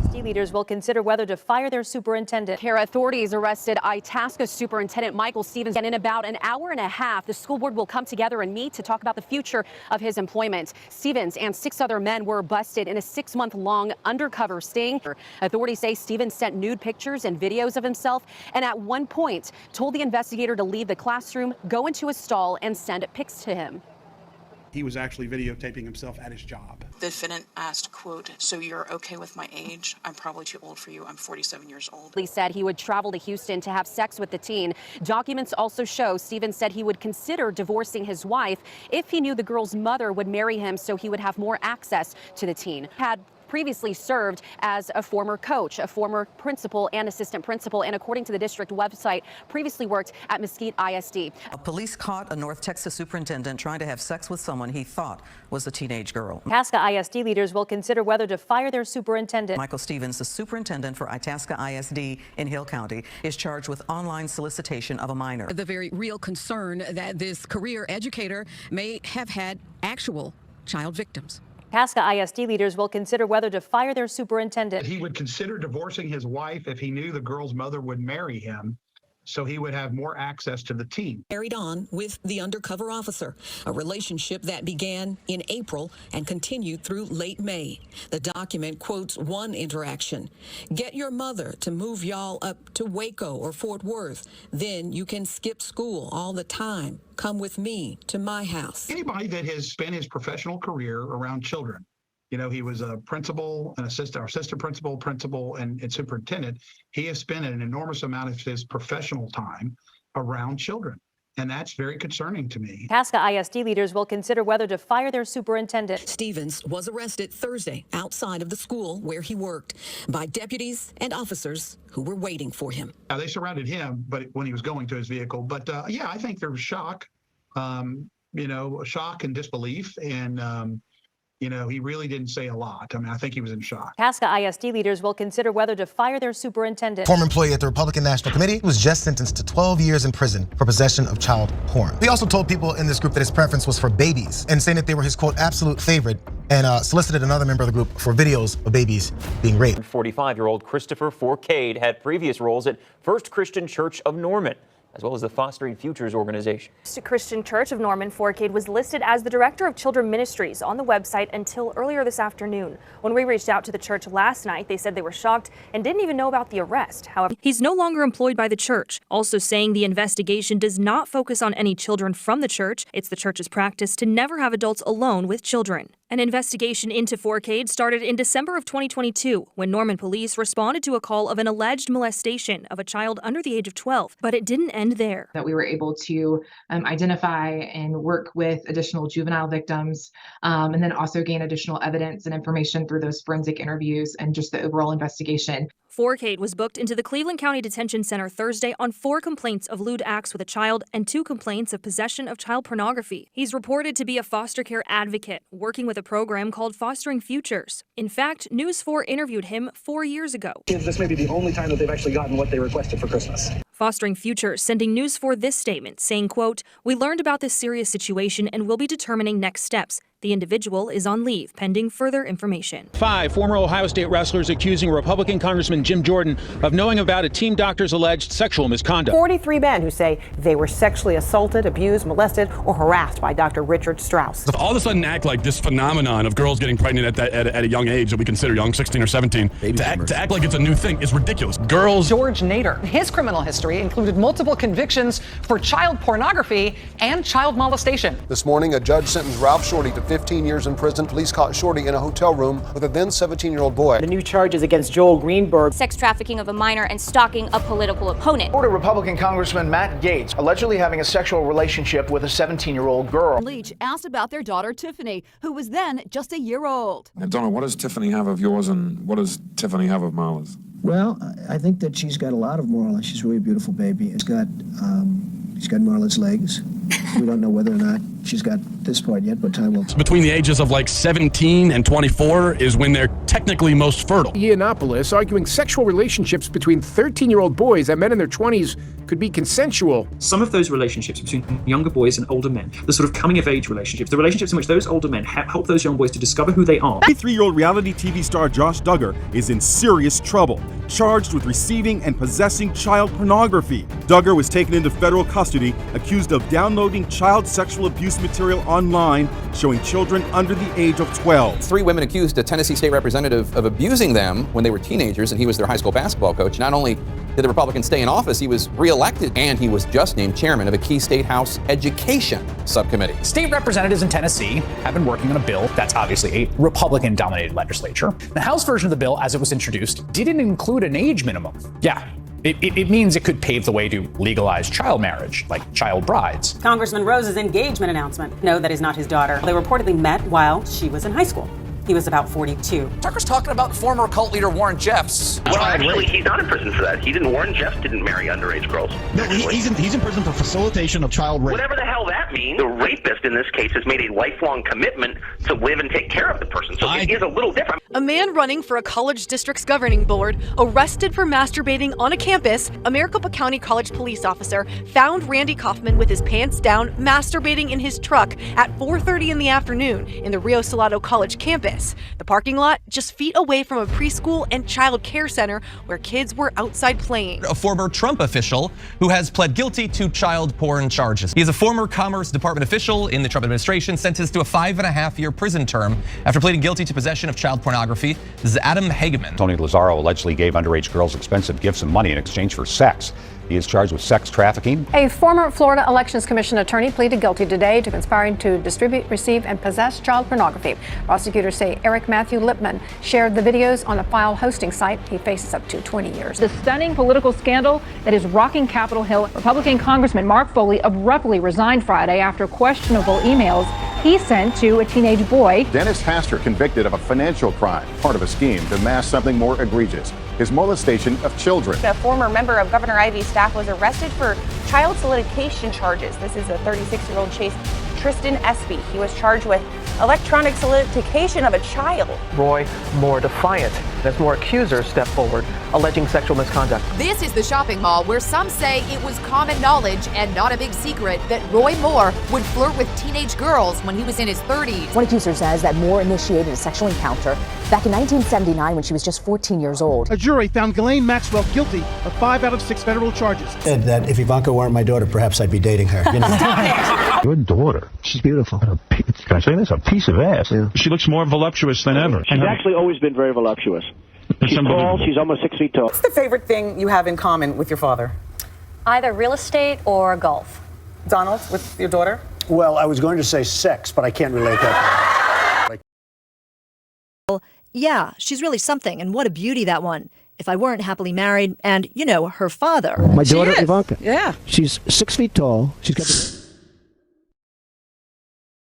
ISD leaders will consider whether to fire their superintendent. Kara, authorities arrested Itasca Superintendent Michael Stevens. And in about an hour and a half, the school board will come together and meet to talk about the future of his employment. Stevens and 6 other men were busted in a 6-month-long undercover sting. Authorities say Stevens sent nude pictures and videos of himself, and at one point told the investigator to leave the classroom, go into a stall, and send pics to him. He was actually videotaping himself at his job. The defendant asked, quote, "So you're okay with my age? I'm probably too old for you. I'm 47 years old." He said he would travel to Houston to have sex with the teen. Documents also show Stevens said he would consider divorcing his wife if he knew the girl's mother would marry him so he would have more access to the teen. Had previously served as a former coach, a former principal and assistant principal, and according to the district website, previously worked at Mesquite ISD. Police caught a North Texas superintendent trying to have sex with someone he thought was a teenage girl. Itasca ISD leaders will consider whether to fire their superintendent. Michael Stevens, the superintendent for Itasca ISD in Hill County, is charged with online solicitation of a minor. The very real concern that this career educator may have had actual child victims. Itasca ISD leaders will consider whether to fire their superintendent. He would consider divorcing his wife if he knew the girl's mother would marry him, so he would have more access to the team. Carried on with the undercover officer, a relationship that began in April and continued through late May. The document quotes one interaction: "Get your mother to move y'all up to Waco or Fort Worth. Then you can skip school all the time. Come with me to my house." Anybody that has spent his professional career around children, you know, he was a principal, an assistant principal, and superintendent. He has spent an enormous amount of his professional time around children, and that's very concerning to me. Itasca ISD leaders will consider whether to fire their superintendent. Stevens was arrested Thursday outside of the school where he worked by deputies and officers who were waiting for him. They surrounded him, but when he was going to his vehicle. But yeah, I think there was shock, shock and disbelief, and he really didn't say a lot. I mean, I think he was in shock. Itasca ISD leaders will consider whether to fire their superintendent. Former employee at the Republican National Committee was just sentenced to 12 years in prison for possession of child porn. He also told people in this group that his preference was for babies and saying that they were his, quote, absolute favorite, and solicited another member of the group for videos of babies being raped. 45-year-old Christopher Forcade had previous roles at First Christian Church of Norman, as well as the Fostering Futures organization. Christian Church of Norman Forcade was listed as the director of children ministries on the website until earlier this afternoon. When we reached out to the church last night, they said they were shocked and didn't even know about the arrest. However, he's no longer employed by the church, also saying the investigation does not focus on any children from the church. It's the church's practice to never have adults alone with children. An investigation into Forcade started in December of 2022 when Norman police responded to a call of an alleged molestation of a child under the age of 12, but it didn't end there. That we were able to identify and work with additional juvenile victims, and then also gain additional evidence and information through those forensic interviews and just the overall investigation. Forcade was booked into the Cleveland County Detention Center Thursday on 4 complaints of lewd acts with a child and 2 complaints of possession of child pornography. He's reported to be a foster care advocate, working with a program called Fostering Futures. In fact, News 4 interviewed him 4 years ago. This may be the only time that they've actually gotten what they requested for Christmas. Fostering Futures sending News 4 this statement, saying, quote, "We learned about this serious situation and will be determining next steps. The individual is on leave, pending further information." 5 former Ohio State wrestlers accusing Republican Congressman Jim Jordan of knowing about a team doctor's alleged sexual misconduct. 43 men who say they were sexually assaulted, abused, molested, or harassed by Dr. Richard Strauss. All of a sudden act like this phenomenon of girls getting pregnant at a young age that we consider young, 16 or 17, to act like it's a new thing is ridiculous. Girls. George Nader, his criminal history included multiple convictions for child pornography and child molestation. This morning, a judge sentenced Ralph Shorty to 15 years in prison. Police caught Shorty in a hotel room with a then 17-year-old boy. The new charges against Joel Greenberg: sex trafficking of a minor and stalking a political opponent. Florida Republican Congressman Matt Gaetz allegedly having a sexual relationship with a 17-year-old girl. Leach asked about their daughter Tiffany, who was then just a year old. Donna, what does Tiffany have of yours and what does Tiffany have of Marla's? Well, I think that she's got a lot of Marla. She's really a beautiful baby. She's got Marla's legs. We don't know whether or not she's got this part yet, but time will tell. Between the ages of like 17 and 24 is when they're technically most fertile. Yiannopoulos arguing sexual relationships between 13-year-old boys and men in their 20s could be consensual. Some of those relationships between younger boys and older men, the sort of coming-of-age relationships, the relationships in which those older men help those young boys to discover who they are. 23-year-old reality TV star Josh Duggar is in serious trouble, charged with receiving and possessing child pornography. Duggar was taken into federal custody, accused of downloading child sexual abuse material online showing children under the age of 12. 3 women accused a Tennessee state representative of abusing them when they were teenagers, and he was their high school basketball coach. Not only did the Republican stay in office, he was reelected, and he was just named chairman of a key state House education subcommittee. State representatives in Tennessee have been working on a bill that's obviously a Republican-dominated legislature. The House version of the bill, as it was introduced, didn't include an age minimum. Yeah. It means it could pave the way to legalize child marriage, like child brides. Congressman Rose's engagement announcement. No, that is not his daughter. They reportedly met while she was in high school. He was about 42. Tucker's talking about former cult leader Warren Jeffs. Well, actually, he's not in prison for that. Warren Jeffs didn't marry underage girls. No, he's in prison for facilitation of child rape. Whatever the hell that means, the rapist in this case has made a lifelong commitment to live and take care of the person. So it is a little different. A man running for a college district's governing board arrested for masturbating on a campus. A Maricopa County College police officer found Randy Kaufman with his pants down, masturbating in his truck at 4:30 in the afternoon in the Rio Salado College campus. The parking lot just feet away from a preschool and child care center where kids were outside playing. A former Trump official who has pled guilty to child porn charges. He is a former Commerce Department official in the Trump administration, sentenced to a 5.5-year prison term after pleading guilty to possession of child pornography. This is Adam Hageman. Tony Lazzaro allegedly gave underage girls expensive gifts and money in exchange for sex. He is charged with sex trafficking. A former Florida Elections Commission attorney pleaded guilty today to conspiring to distribute, receive, and possess child pornography. Prosecutors say Eric Matthew Lipman shared the videos on a file hosting site. He faces up to 20 years. The stunning political scandal that is rocking Capitol Hill. Republican Congressman Mark Foley abruptly resigned Friday after questionable emails he sent to a teenage boy. Dennis Hastert convicted of a financial crime, part of a scheme to mask something more egregious, his molestation of children. A former member of Governor Ivey's staff was arrested for child solicitation charges. This is a 36-year-old Chase Tristan Espy. He was charged with electronic solicitation of a child. Roy more defiant as more accusers step forward, alleging sexual misconduct. This is the shopping mall where some say it was common knowledge and not a big secret that Roy Moore would flirt with teenage girls when he was in his 30s. One accuser says that Moore initiated a sexual encounter back in 1979 when she was just 14 years old. A jury found Ghislaine Maxwell guilty of 5 out of 6 federal charges. And that if Ivanka weren't my daughter, perhaps I'd be dating her. You know? Your daughter, she's beautiful. Can I say this? A piece of ass. Yeah. She looks more voluptuous than ever. She's actually always been very voluptuous. She's tall. She's almost 6 feet tall. What's the favorite thing you have in common with your father? Either real estate or golf. Donald, with your daughter? Well, I was going to say sex, but I can't relate that. Yeah, she's really something, and what a beauty, that one. If I weren't happily married and, her father. My daughter, Ivanka. Yeah. She's 6 feet tall. She's got the